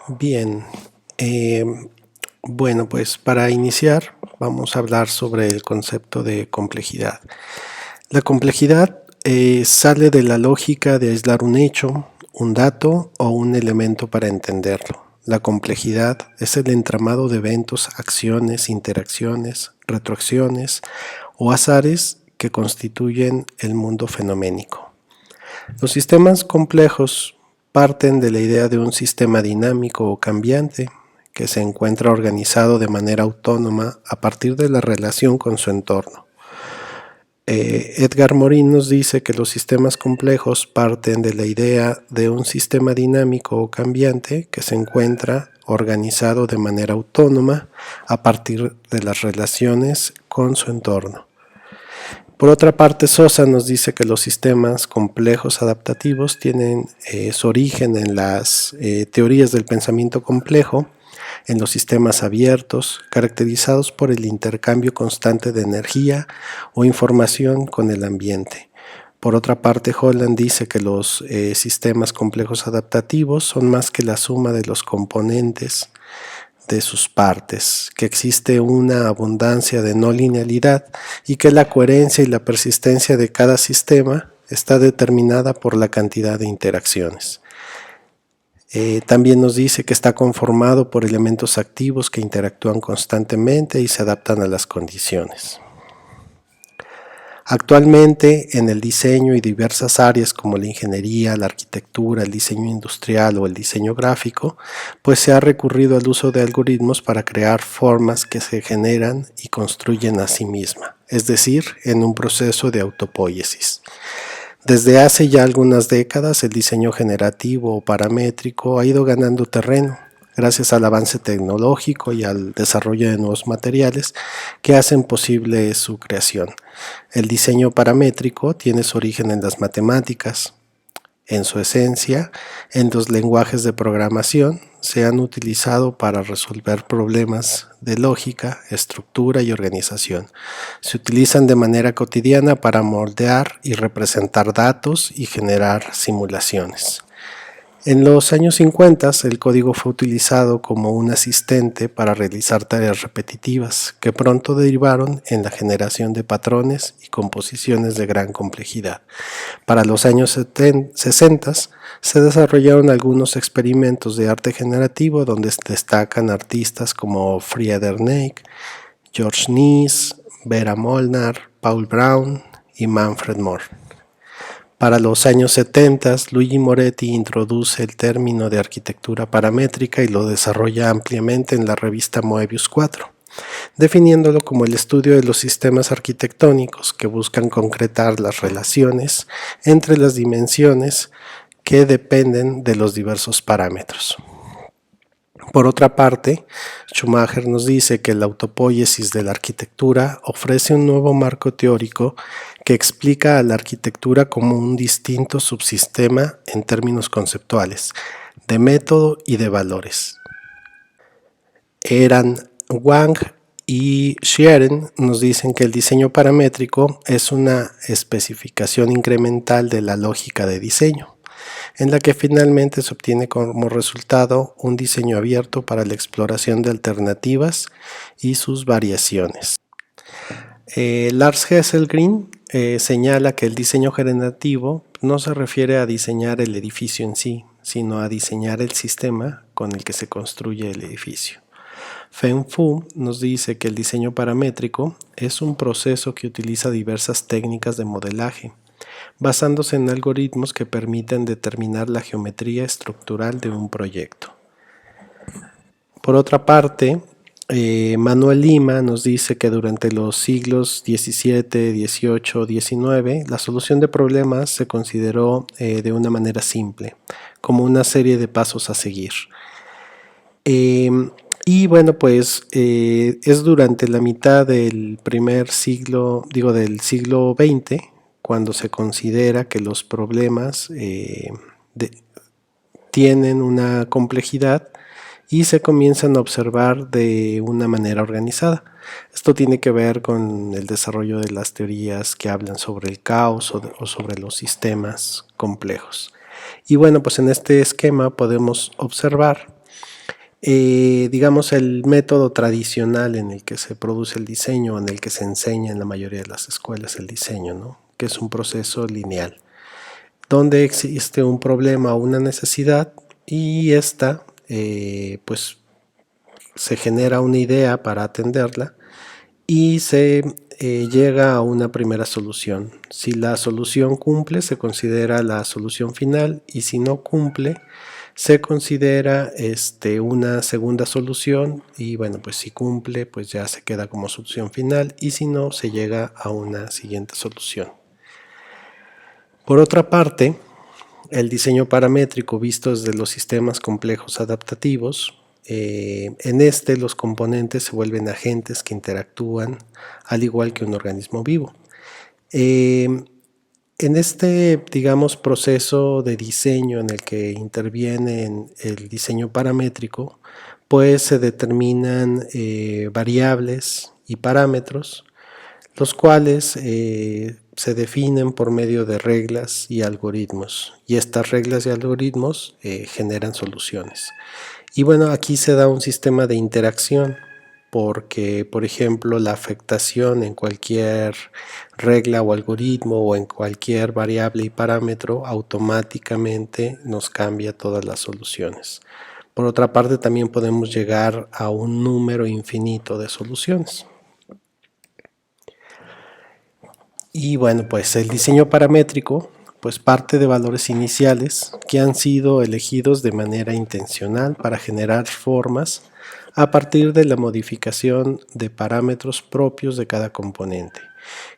Bien, eh, bueno, pues para iniciar vamos a hablar sobre el concepto de complejidad. La complejidad sale de la lógica de aislar un hecho, un dato o un elemento para entenderlo. La complejidad es el entramado de eventos, acciones, interacciones, retroacciones o azares que constituyen el mundo fenoménico. Los sistemas complejos parten de la idea de un sistema dinámico o cambiante que se encuentra organizado de manera autónoma a partir de la relación con su entorno. Edgar Morin nos dice que los sistemas complejos parten de la idea de un sistema dinámico o cambiante que se encuentra organizado de manera autónoma a partir de las relaciones con su entorno. Por otra parte, Sosa nos dice que los sistemas complejos adaptativos tienen su origen en las teorías del pensamiento complejo, en los sistemas abiertos, caracterizados por el intercambio constante de energía o información con el ambiente. Por otra parte, Holland dice que los sistemas complejos adaptativos son más que la suma de los componentes de sus partes, que existe una abundancia de no linealidad y que la coherencia y la persistencia de cada sistema está determinada por la cantidad de interacciones. También nos dice que está conformado por elementos activos que interactúan constantemente y se adaptan a las condiciones. Actualmente, en el diseño y diversas áreas como la ingeniería, la arquitectura, el diseño industrial o el diseño gráfico, pues se ha recurrido al uso de algoritmos para crear formas que se generan y construyen a sí misma, es decir, en un proceso de autopoiesis. Desde hace ya algunas décadas, el diseño generativo o paramétrico ha ido ganando terreno, gracias al avance tecnológico y al desarrollo de nuevos materiales que hacen posible su creación. El diseño paramétrico tiene su origen en las matemáticas. En su esencia, en los lenguajes de programación se han utilizado para resolver problemas de lógica, estructura y organización. Se utilizan de manera cotidiana para moldear y representar datos y generar simulaciones. En los años 50, el código fue utilizado como un asistente para realizar tareas repetitivas, que pronto derivaron en la generación de patrones y composiciones de gran complejidad. Para los años 60, se desarrollaron algunos experimentos de arte generativo donde destacan artistas como Frieder Neck, George Nies, Vera Molnar, Paul Brown y Manfred Mohr. Para los años 70, Luigi Moretti introduce el término de arquitectura paramétrica y lo desarrolla ampliamente en la revista Moebius 4, definiéndolo como el estudio de los sistemas arquitectónicos que buscan concretar las relaciones entre las dimensiones que dependen de los diversos parámetros. Por otra parte, Schumacher nos dice que la autopoiesis de la arquitectura ofrece un nuevo marco teórico que explica a la arquitectura como un distinto subsistema en términos conceptuales, de método y de valores. Eran Wang y Schieren nos dicen que el diseño paramétrico es una especificación incremental de la lógica de diseño, en la que finalmente se obtiene como resultado un diseño abierto para la exploración de alternativas y sus variaciones. Lars Hesselgren señala que el diseño generativo no se refiere a diseñar el edificio en sí, sino a diseñar el sistema con el que se construye el edificio. Feng Fu nos dice que el diseño paramétrico es un proceso que utiliza diversas técnicas de modelaje, basándose en algoritmos que permiten determinar la geometría estructural de un proyecto. Por otra parte, Manuel Lima nos dice que durante los siglos XVII, XVIII, XIX, la solución de problemas se consideró de una manera simple, como una serie de pasos a seguir. Y bueno, pues es durante la mitad del primer siglo, del siglo XX, cuando se considera que los problemas tienen una complejidad y se comienzan a observar de una manera organizada. Esto tiene que ver con el desarrollo de las teorías que hablan sobre el caos o sobre los sistemas complejos. Y bueno, pues en este esquema podemos observar digamos, el método tradicional en el que se produce el diseño, en el que se enseña en la mayoría de las escuelas el diseño, ¿no? Que es un proceso lineal, donde existe un problema o una necesidad y esta, pues, se genera una idea para atenderla y se llega a una primera solución. Si la solución cumple, se considera la solución final, y si no cumple, se considera una segunda solución, y bueno, pues si cumple, pues ya se queda como solución final, y si no, se llega a una siguiente solución. Por otra parte, el diseño paramétrico visto desde los sistemas complejos adaptativos, en los componentes se vuelven agentes que interactúan al igual que un organismo vivo. En digamos, proceso de diseño en el que interviene el diseño paramétrico, pues se determinan variables y parámetros, los cuales se definen por medio de reglas y algoritmos, y estas reglas y algoritmos generan soluciones. Y bueno, aquí se da un sistema de interacción, porque, por ejemplo, la afectación en cualquier regla o algoritmo o en cualquier variable y parámetro automáticamente nos cambia todas las soluciones. Por otra parte, también podemos llegar a un número infinito de soluciones. Y bueno, pues el diseño paramétrico pues parte de valores iniciales que han sido elegidos de manera intencional para generar formas a partir de la modificación de parámetros propios de cada componente,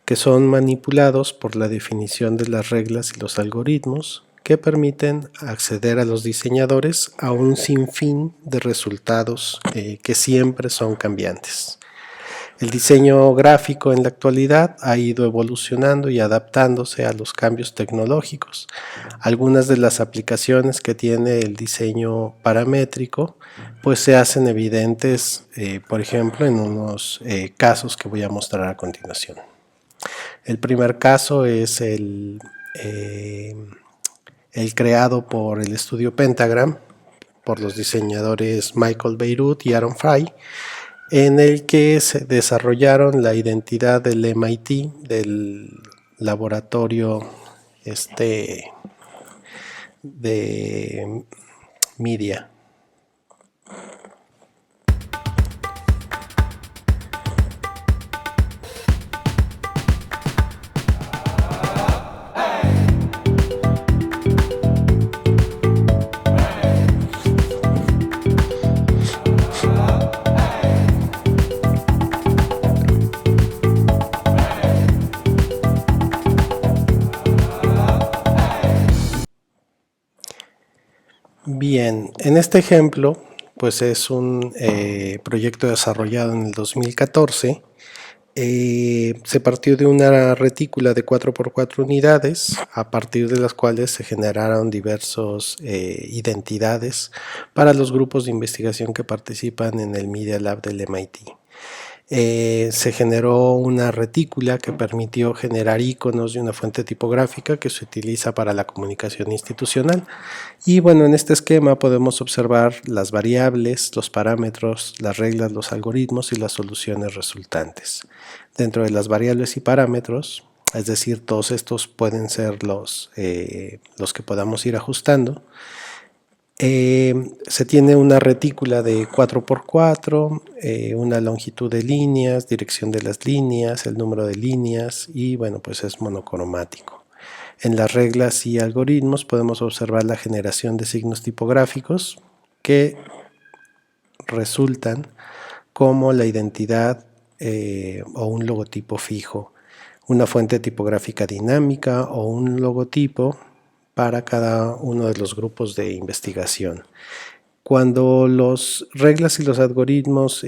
que son manipulados por la definición de las reglas y los algoritmos que permiten acceder a los diseñadores a un sinfín de resultados que siempre son cambiantes. El diseño gráfico en la actualidad ha ido evolucionando y adaptándose a los cambios tecnológicos. Algunas de las aplicaciones que tiene el diseño paramétrico pues se hacen evidentes, por ejemplo, en unos casos que voy a mostrar a continuación. El primer caso es el creado por el estudio Pentagram, por los diseñadores Michael Bierut y Aaron Fry, en el que se desarrollaron la identidad del MIT, del laboratorio de media. Bien, en este ejemplo, pues es un proyecto desarrollado en el 2014. Se partió de una retícula de 4x4 unidades, a partir de las cuales se generaron diversas identidades para los grupos de investigación que participan en el Media Lab del MIT. Se generó una retícula que permitió generar iconos de una fuente tipográfica que se utiliza para la comunicación institucional. Y bueno, en este esquema podemos observar las variables, los parámetros, las reglas, los algoritmos y las soluciones resultantes. Dentro de las variables y parámetros, es decir, todos estos pueden ser los que podamos ir ajustando. Se tiene una retícula de 4x4, una longitud de líneas, dirección de las líneas, el número de líneas, y bueno, pues es monocromático. En las reglas y algoritmos podemos observar la generación de signos tipográficos que resultan como la identidad o un logotipo fijo, una fuente tipográfica dinámica o un logotipo para cada uno de los grupos de investigación. Cuando las reglas y los algoritmos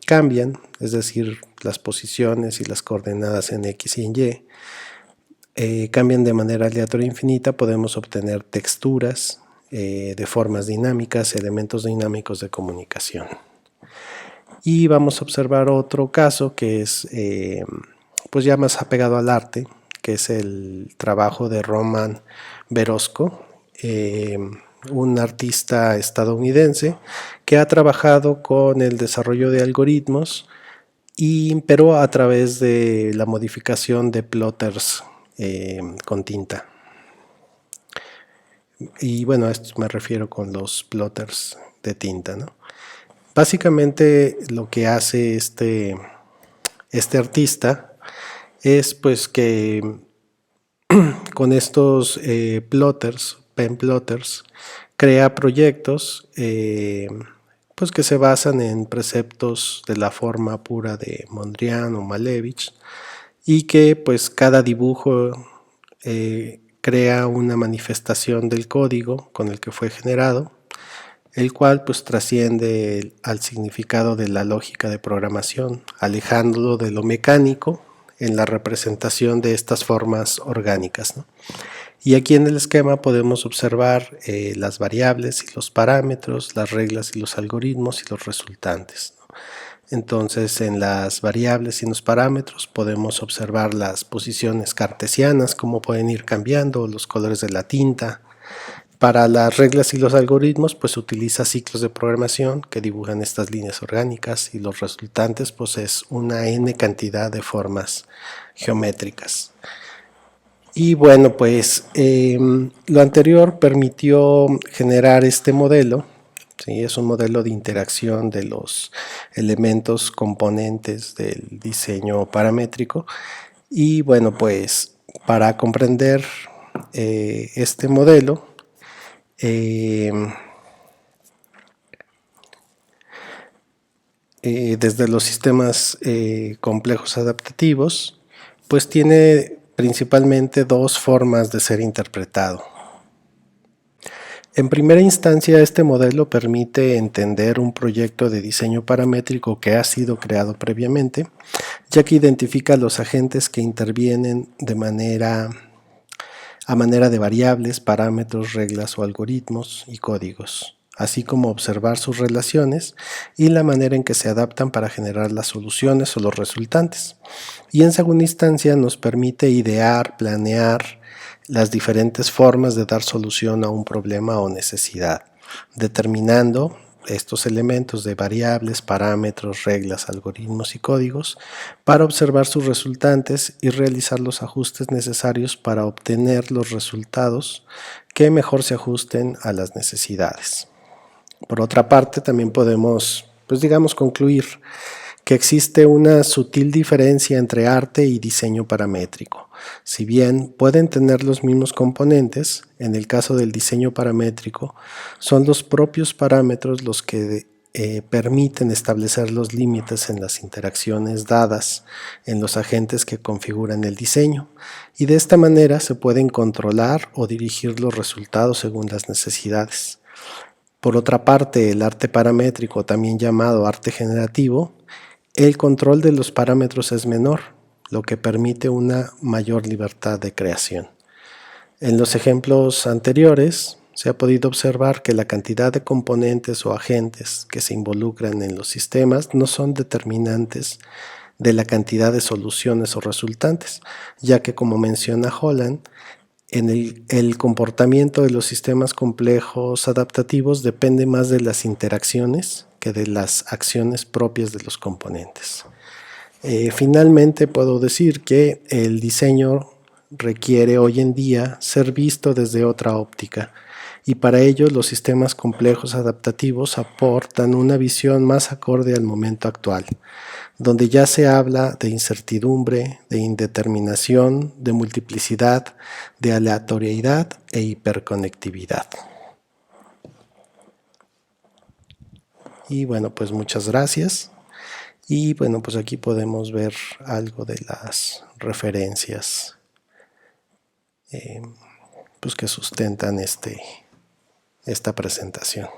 cambian, es decir, las posiciones y las coordenadas en X y en Y, cambian de manera aleatoria infinita, podemos obtener texturas de formas dinámicas, elementos dinámicos de comunicación. Y vamos a observar otro caso que es pues ya más apegado al arte, que es el trabajo de Roman Verosco, un artista estadounidense que ha trabajado con el desarrollo de algoritmos, pero a través de la modificación de plotters con tinta. Y bueno, a esto me refiero con los plotters de tinta, ¿no? Básicamente lo que hace este artista es pues que con estos plotters, pen plotters, crea proyectos pues que se basan en preceptos de la forma pura de Mondrian o Malevich, y que pues cada dibujo crea una manifestación del código con el que fue generado, el cual pues trasciende al significado de la lógica de programación, alejándolo de lo mecánico en la representación de estas formas orgánicas, ¿no? Y aquí en el esquema podemos observar las variables y los parámetros, las reglas y los algoritmos y los resultantes, ¿no? Entonces, en las variables y en los parámetros podemos observar las posiciones cartesianas, cómo pueden ir cambiando, los colores de la tinta. Para las reglas y los algoritmos, pues utiliza ciclos de programación que dibujan estas líneas orgánicas, y los resultantes, pues es una n cantidad de formas geométricas. Y bueno, pues lo anterior permitió generar este modelo. Sí, es un modelo de interacción de los elementos componentes del diseño paramétrico. Y bueno, pues para comprender este modelo, desde los sistemas complejos adaptativos, pues tiene principalmente dos formas de ser interpretado. En primera instancia, este modelo permite entender un proyecto de diseño paramétrico que ha sido creado previamente, ya que identifica los agentes que intervienen a manera de variables, parámetros, reglas o algoritmos y códigos, así como observar sus relaciones y la manera en que se adaptan para generar las soluciones o los resultantes. Y en segunda instancia nos permite idear, planear las diferentes formas de dar solución a un problema o necesidad, determinando estos elementos de variables, parámetros, reglas, algoritmos y códigos para observar sus resultantes y realizar los ajustes necesarios para obtener los resultados que mejor se ajusten a las necesidades. Por otra parte, también podemos, pues digamos, concluir que existe una sutil diferencia entre arte y diseño paramétrico. Si bien pueden tener los mismos componentes, en el caso del diseño paramétrico, son los propios parámetros los que permiten establecer los límites en las interacciones dadas en los agentes que configuran el diseño, y de esta manera se pueden controlar o dirigir los resultados según las necesidades. Por otra parte, el arte paramétrico, también llamado arte generativo, el control de los parámetros es menor, lo que permite una mayor libertad de creación. En los ejemplos anteriores se ha podido observar que la cantidad de componentes o agentes que se involucran en los sistemas no son determinantes de la cantidad de soluciones o resultantes, ya que, como menciona Holland, el comportamiento de los sistemas complejos adaptativos depende más de las interacciones que de las acciones propias de los componentes. Finalmente, puedo decir que el diseño requiere hoy en día ser visto desde otra óptica, y para ello los sistemas complejos adaptativos aportan una visión más acorde al momento actual, donde ya se habla de incertidumbre, de indeterminación, de multiplicidad, de aleatoriedad e hiperconectividad. Y bueno, pues muchas gracias. Y bueno, pues aquí podemos ver algo de las referencias pues que sustentan esta presentación.